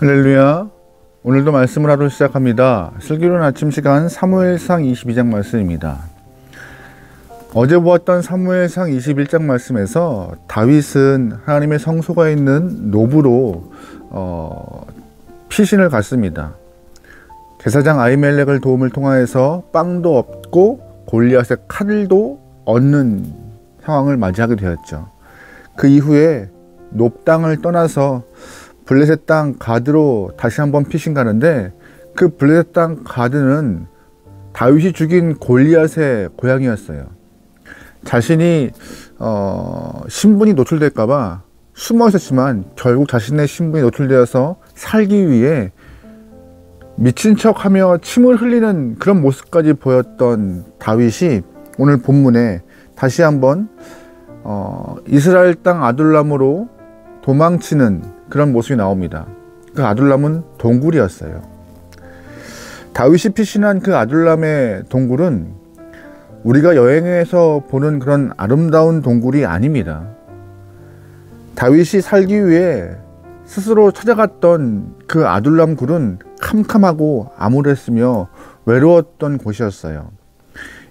할렐루야. 오늘도 말씀을 하러 시작합니다. 슬기로운 아침 시간 사무엘상 22장 말씀입니다. 어제 보았던 사무엘상 21장 말씀에서 다윗은 하나님의 성소가 있는 노브로 피신을 갔습니다. 제사장 아히멜렉을 도움을 통하여서 빵도 얻고 골리앗의 칼도 얻는 상황을 맞이하게 되었죠. 그 이후에 놉 땅을 떠나서 블레셋 땅 가드로 다시 한번 피신 가는데, 그 블레셋 땅 가드는 다윗이 죽인 골리앗의 고향이었어요. 자신이 신분이 노출될까봐 숨어 있었지만 결국 자신의 신분이 노출되어서 살기 위해 미친 척하며 침을 흘리는 그런 모습까지 보였던 다윗이 오늘 본문에 다시 한번 이스라엘 땅 아둘람으로 도망치는 그런 모습이 나옵니다. 그 아둘람은 동굴이었어요. 다윗이 피신한 그 아둘람의 동굴은 우리가 여행에서 보는 그런 아름다운 동굴이 아닙니다. 다윗이 살기 위해 스스로 찾아갔던 그 아둘람 굴은 캄캄하고 암울했으며 외로웠던 곳이었어요.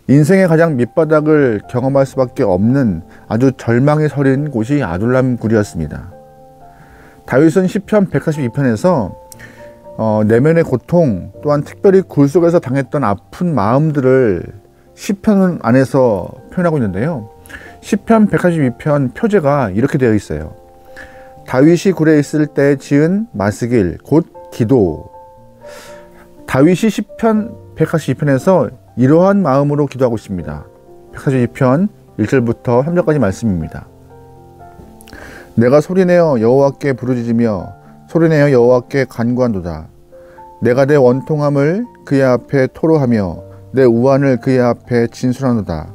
인생의 가장 밑바닥을 경험할 수밖에 없는 아주 절망에 서린 곳이 아둘람 굴이었습니다. 다윗은 시편 142편에서 내면의 고통, 또한 특별히 굴 속에서 당했던 아픈 마음들을 시편 안에서 표현하고 있는데요. 시편 142편 표제가 이렇게 되어 있어요. 다윗이 굴에 있을 때 지은 마스길, 곧 기도. 다윗이 시편 142편에서 이러한 마음으로 기도하고 있습니다. 142편 1절부터 3절까지 말씀입니다. 내가 소리내어 여호와께 부르짖으며 소리내어 여호와께 간구한도다. 내가 내 원통함을 그의 앞에 토로하며 내 우환을 그의 앞에 진술하노다.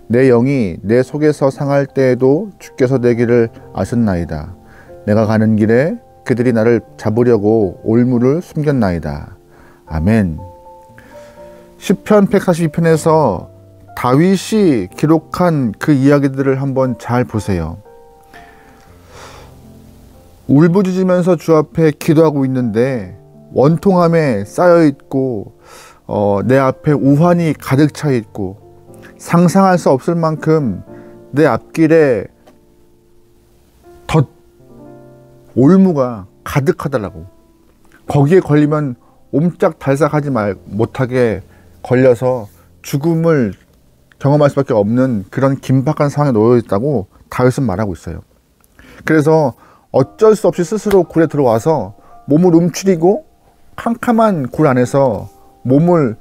내 영이 내 속에서 상할 때에도 주께서 내 길을 아셨나이다. 내가 가는 길에 그들이 나를 잡으려고 올무를 숨겼나이다. 아멘. 시편 142편에서 다윗이 기록한 그 이야기들을 한번 잘 보세요. 울부짖으면서 주 앞에 기도하고 있는데 원통함에 쌓여 있고 내 앞에 우환이 가득 차 있고 상상할 수 없을 만큼 내 앞길에 올무가 가득하더라고. 거기에 걸리면 옴짝달싹하지 못하게 걸려서 죽음을 경험할 수밖에 없는 그런 긴박한 상황에 놓여 있다고 다윗은 말하고 있어요. 그래서 어쩔 수 없이 스스로 굴에 들어와서 몸을 움츠리고 캄캄한 굴 안에서 몸을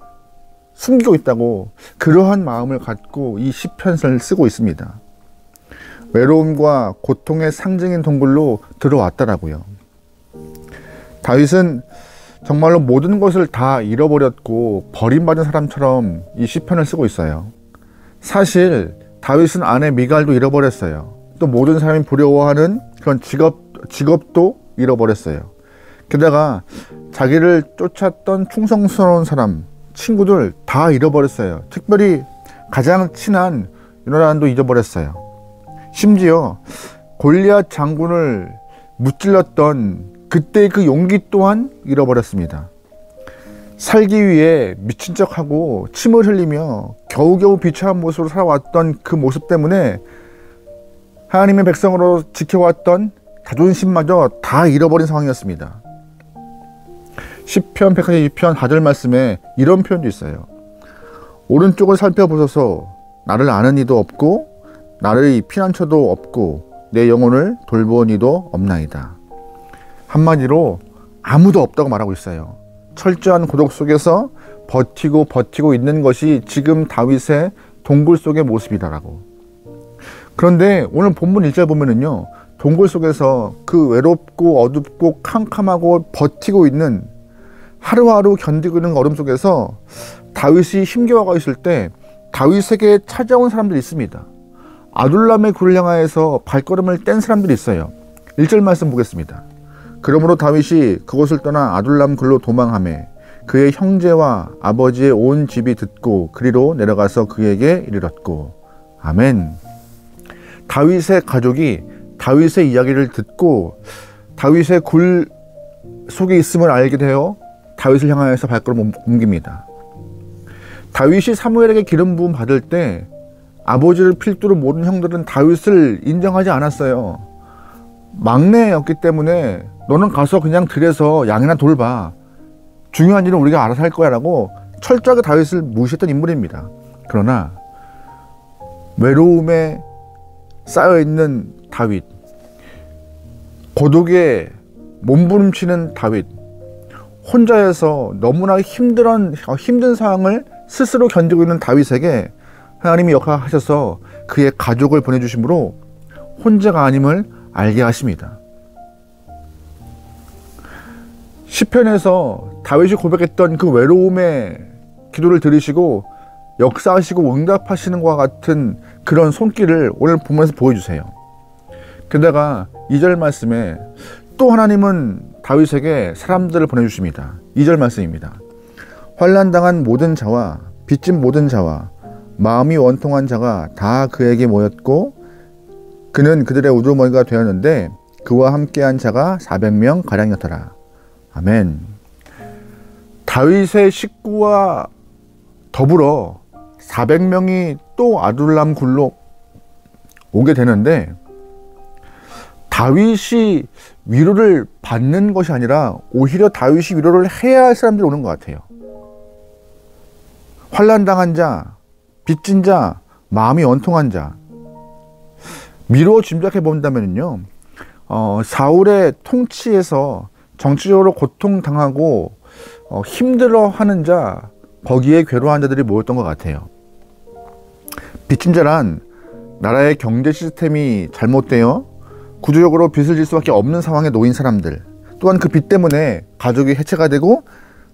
숨기고 있다고, 그러한 마음을 갖고 이 시편을 쓰고 있습니다. 외로움과 고통의 상징인 동굴로 들어왔더라고요. 다윗은 정말로 모든 것을 다 잃어버렸고 버림받은 사람처럼 이 시편을 쓰고 있어요. 사실 다윗은 아내 미갈도 잃어버렸어요. 또 모든 사람이 부러워하는 그런 직업도 잃어버렸어요. 게다가 자기를 쫓았던 충성스러운 사람, 친구들 다 잃어버렸어요. 특별히 가장 친한 요나단도 잃어버렸어요. 심지어 골리앗 장군을 무찔렀던 그때의 그 용기 또한 잃어버렸습니다. 살기 위해 미친 척하고 침을 흘리며 겨우겨우 비참한 모습으로 살아왔던 그 모습 때문에 하나님의 백성으로 지켜왔던 자존심마저 다 잃어버린 상황이었습니다. 시편 142편 4절 말씀에 이런 표현도 있어요. 오른쪽을 살펴보소서. 나를 아는 이도 없고 나를 피난처도 없고 내 영혼을 돌보는 이도 없나이다. 한마디로 아무도 없다고 말하고 있어요. 철저한 고독 속에서 버티고 있는 것이 지금 다윗의 동굴 속의 모습이다라고. 그런데 오늘 본문 1절 보면은요, 동굴 속에서 그 외롭고 어둡고 캄캄하고 버티고 있는, 하루하루 견디고 있는 얼음 속에서 다윗이 힘겨워하고 있을 때 다윗에게 찾아온 사람들이 있습니다. 아둘람의 굴을 향하여서 발걸음을 뗀 사람들이 있어요. 1절 말씀 보겠습니다. 그러므로 다윗이 그곳을 떠나 아둘람 굴로 도망하매 그의 형제와 아버지의 온 집이 듣고 그리로 내려가서 그에게 이르렀고. 아멘. 다윗의 가족이 다윗의 이야기를 듣고 다윗의 굴 속에 있음을 알게 되어 다윗을 향하여서 발걸음 옮깁니다. 다윗이 사무엘에게 기름 부음 받을 때 아버지를 필두로 모든 형들은 다윗을 인정하지 않았어요. 막내였기 때문에 너는 가서 그냥 들에서 양이나 돌봐. 중요한 일은 우리가 알아서 할 거야 라고 철저하게 다윗을 무시했던 인물입니다. 그러나 외로움에 쌓여있는 다윗, 고독에 몸부림치는 다윗, 혼자여서 너무나 힘든 상황을 스스로 견디고 있는 다윗에게 하나님이 역할하셔서 그의 가족을 보내주심으로 혼자가 아님을 알게 하십니다. 시편에서 다윗이 고백했던 그 외로움의 기도를 들으시고 역사하시고 응답하시는 것과 같은 그런 손길을 오늘 보면서 보여주세요. 게다가 2절 말씀에 또 하나님은 다윗에게 사람들을 보내주십니다. 2절 말씀입니다. 환난당한 모든 자와 빚진 모든 자와 마음이 원통한 자가 다 그에게 모였고 그는 그들의 우두머리가 되었는데 그와 함께한 자가 400명 가량이었더라. 아멘. 다윗의 식구와 더불어 400명이 또 아둘람 굴로 오게 되는데 다윗이 위로를 받는 것이 아니라 오히려 다윗이 위로를 해야 할 사람들이 오는 것 같아요. 환난당한 자, 빚진 자, 마음이 원통한 자. 미루어 짐작해 본다면요, 사울의 통치에서 정치적으로 고통당하고 힘들어하는 자, 거기에 괴로워한 자들이 모였던 것 같아요. 빚진 자란 나라의 경제 시스템이 잘못되어 구조적으로 빚을 질 수밖에 없는 상황에 놓인 사람들, 또한 그 빚 때문에 가족이 해체가 되고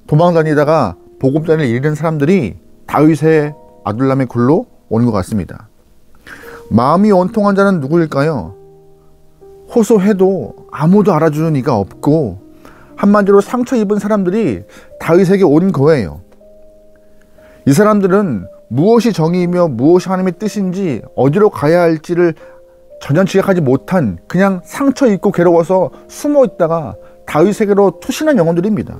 도망다니다가 보금자리를 잃은 사람들이 다윗의 아둘람의 굴로 온 것 같습니다. 마음이 원통한 자는 누구일까요? 호소해도 아무도 알아주는 이가 없고 한마디로 상처 입은 사람들이 다윗에게 온 거예요. 이 사람들은 무엇이 정의이며 무엇이 하나님의 뜻인지 어디로 가야 할지를 전혀 지각하지 못한 그냥 상처 입고 괴로워서 숨어 있다가 다윗에게로 투신한 영혼들입니다.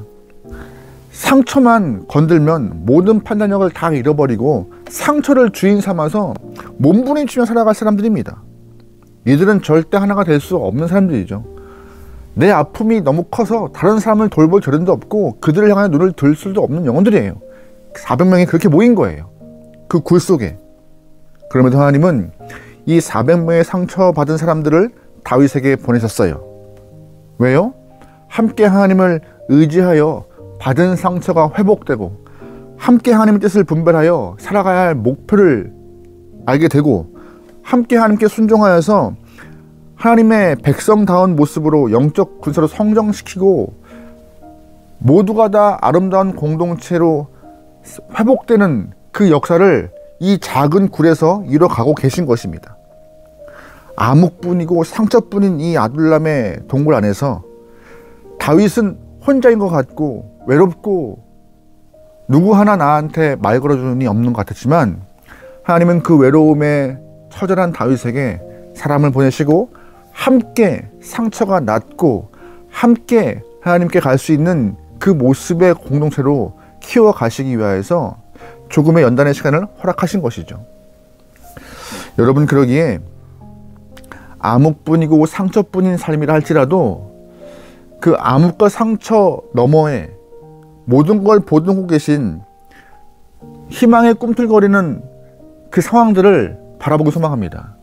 상처만 건들면 모든 판단력을 다 잃어버리고 상처를 주인 삼아서 몸부림치며 살아갈 사람들입니다. 이들은 절대 하나가 될 수 없는 사람들이죠. 내 아픔이 너무 커서 다른 사람을 돌볼 겨를도 없고 그들을 향해 눈을 들 수도 없는 영혼들이에요. 400명이 그렇게 모인 거예요. 그 굴 속에. 그러면서 하나님은 이 400명의 상처받은 사람들을 다윗에게 보내셨어요. 왜요? 함께 하나님을 의지하여 받은 상처가 회복되고 함께 하나님의 뜻을 분별하여 살아가야 할 목표를 알게 되고 함께 하나님께 순종하여서 하나님의 백성다운 모습으로 영적 군사로 성장시키고 모두가 다 아름다운 공동체로 회복되는 그 역사를 이 작은 굴에서 이뤄가고 계신 것입니다. 암흑뿐이고 상처뿐인 이 아둘람의 동굴 안에서 다윗은 혼자인 것 같고 외롭고 누구 하나 나한테 말 걸어주는 이 없는 것 같았지만 하나님은 그 외로움에 처절한 다윗에게 사람을 보내시고 함께 상처가 낫고 함께 하나님께 갈 수 있는 그 모습의 공동체로 키워가시기 위하여서 조금의 연단의 시간을 허락하신 것이죠. 여러분, 그러기에 암흑뿐이고 상처뿐인 삶이라 할지라도 그 암흑과 상처 너머에 모든 걸 보듬고 계신 희망의 꿈틀거리는 그 상황들을 바라보고 소망합니다.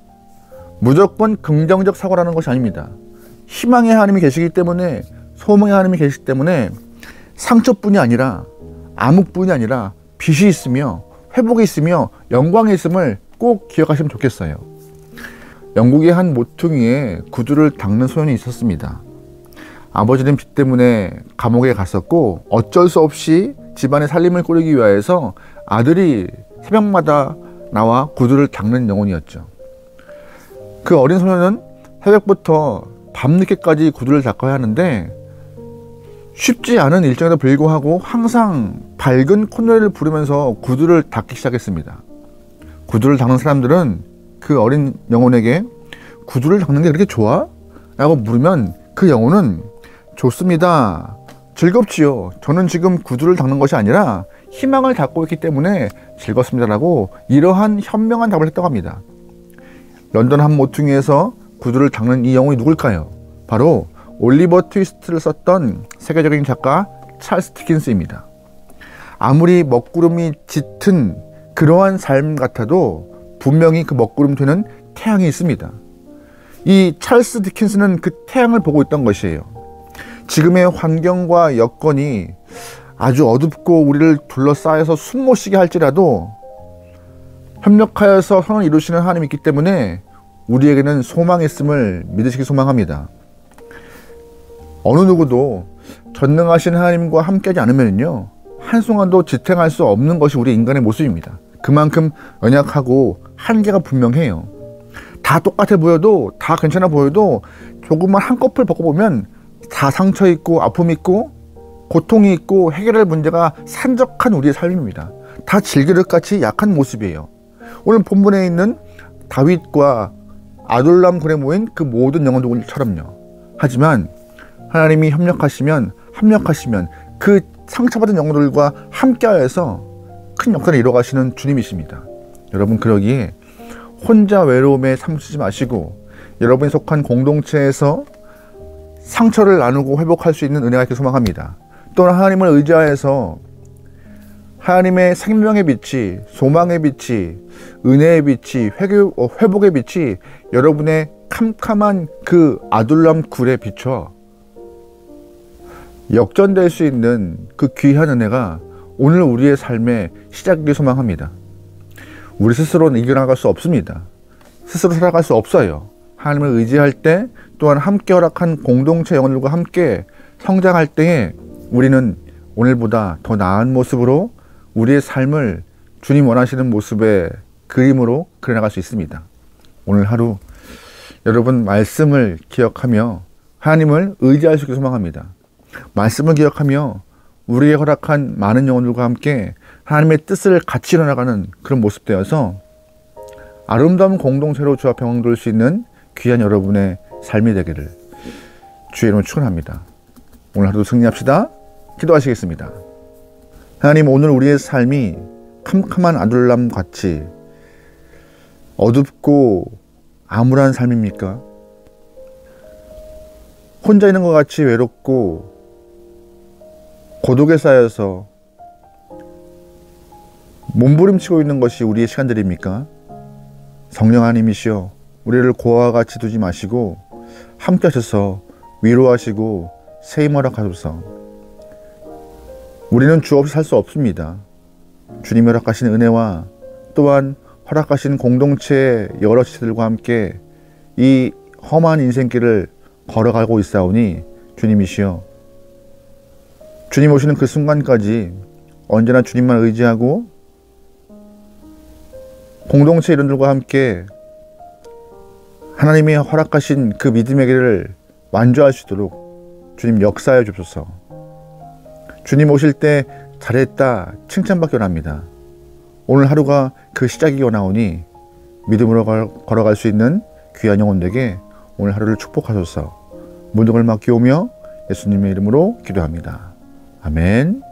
무조건 긍정적 사고라는 것이 아닙니다. 희망의 하나님이 계시기 때문에, 소망의 하나님이 계시기 때문에 상처뿐이 아니라 암흑뿐이 아니라 빛이 있으며 회복이 있으며 영광이 있음을 꼭 기억하시면 좋겠어요. 영국의 한 모퉁이에 구두를 닦는 소년이 있었습니다. 아버지는 빚 때문에 감옥에 갔었고 어쩔 수 없이 집안의 살림을 꾸리기 위하여서 아들이 새벽마다 나와 구두를 닦는 영혼이었죠. 그 어린 소년은 새벽부터 밤늦게까지 구두를 닦아야 하는데 쉽지 않은 일정에도 불구하고 항상 밝은 콧노래를 부르면서 구두를 닦기 시작했습니다. 구두를 닦는 사람들은 그 어린 영혼에게 구두를 닦는 게 그렇게 좋아? 라고 물으면 그 영혼은 좋습니다. 즐겁지요. 저는 지금 구두를 닦는 것이 아니라 희망을 닦고 있기 때문에 즐겁습니다라고 이러한 현명한 답을 했다고 합니다. 런던 한 모퉁이에서 구두를 닦는 이 영웅이 누굴까요? 바로 올리버 트위스트를 썼던 세계적인 작가 찰스 디킨스입니다. 아무리 먹구름이 짙은 그러한 삶 같아도 분명히 그 먹구름 뒤는 태양이 있습니다. 이 찰스 디킨스는 그 태양을 보고 있던 것이에요. 지금의 환경과 여건이 아주 어둡고 우리를 둘러싸여서 숨 못 쉬게 할지라도 협력하여서 선을 이루시는 하나님이 있기 때문에 우리에게는 소망이 있음을 믿으시기 소망합니다. 어느 누구도 전능하신 하나님과 함께하지 않으면요, 한순간도 지탱할 수 없는 것이 우리 인간의 모습입니다. 그만큼 연약하고 한계가 분명해요. 다 똑같아 보여도, 다 괜찮아 보여도 조금만 한꺼풀 벗어보면 다 상처 있고 아픔 있고 고통이 있고 해결할 문제가 산적한 우리의 삶입니다. 다 질그릇같이 약한 모습이에요. 오늘 본문에 있는 다윗과 아둘람 굴에 모인 그 모든 영혼들처럼요. 하지만 하나님이 합력하시면 그 상처받은 영혼들과 함께하여서 큰 역사를 이뤄가시는 주님이십니다. 여러분, 그러기에 혼자 외로움에 사무치지 마시고 여러분이 속한 공동체에서 상처를 나누고 회복할 수 있는 은혜가 있기를 소망합니다. 또한 하나님을 의지하여서 하나님의 생명의 빛이, 소망의 빛이, 은혜의 빛이, 회복의 빛이 여러분의 캄캄한 그 아둘람 굴에 비춰 역전될 수 있는 그 귀한 은혜가 오늘 우리의 삶의 시작이길 소망합니다. 우리 스스로는 이겨나갈 수 없습니다. 스스로 살아갈 수 없어요. 하나님을 의지할 때, 또한 함께 허락한 공동체 영혼들과 함께 성장할 때에 우리는 오늘보다 더 나은 모습으로 우리의 삶을 주님 원하시는 모습의 그림으로 그려나갈 수 있습니다. 오늘 하루 여러분 말씀을 기억하며 하나님을 의지할 수 있게 소망합니다. 말씀을 기억하며 우리에게 허락한 많은 영혼들과 함께 하나님의 뜻을 같이 이뤄나가는 그런 모습 되어서 아름다운 공동체로 주와 평강 돌 수 있는 귀한 여러분의 삶이 되기를 주의 이름으로 축원합니다. 오늘 하루도 승리합시다. 기도하시겠습니다. 하나님, 오늘 우리의 삶이 캄캄한 아둘람 같이 어둡고 암울한 삶입니까? 혼자 있는 것 같이 외롭고 고독에 쌓여서 몸부림치고 있는 것이 우리의 시간들입니까? 성령 하나님이시여, 우리를 고아와 같이 두지 마시고 함께 하셔서 위로하시고 세임 허락하소서. 우리는 주 없이 살 수 없습니다. 주님이 허락하신 은혜와 또한 허락하신 공동체의 여러 지체들과 함께 이 험한 인생길을 걸어가고 있사오니 주님이시여, 주님 오시는 그 순간까지 언제나 주님만 의지하고 공동체 일원들과 함께 하나님이 허락하신 그 믿음의 길을 완주할 수 있도록 주님 역사해 주옵소서. 주님 오실 때 잘했다 칭찬받기 원합니다. 오늘 하루가 그 시작이 원하오니 믿음으로 걸어갈 수 있는 귀한 영혼들에게 오늘 하루를 축복하소서. 문둥을 맡기오며 예수님의 이름으로 기도합니다. 아멘.